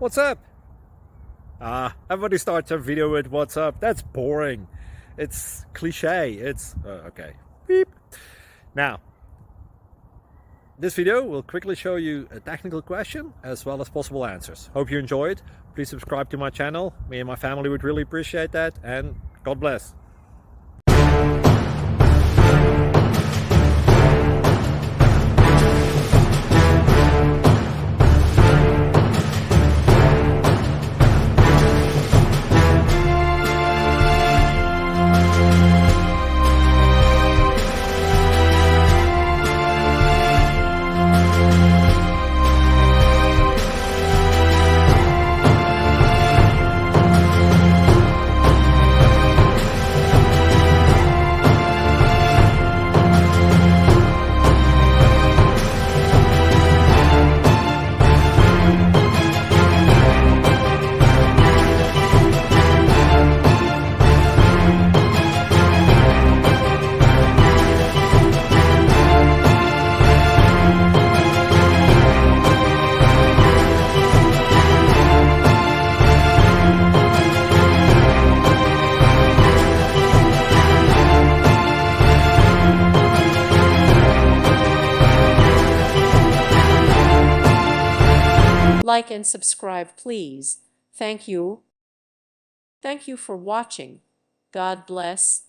what's up? Everybody starts a video with what's up. That's boring. It's cliche. It's okay. Beep. Now, this video will quickly show you a technical question as well as possible answers. Hope you enjoyed. Please subscribe to my channel. Me and my family would really appreciate that, and God bless. Like and subscribe, please. Thank you. Thank you for watching. God bless.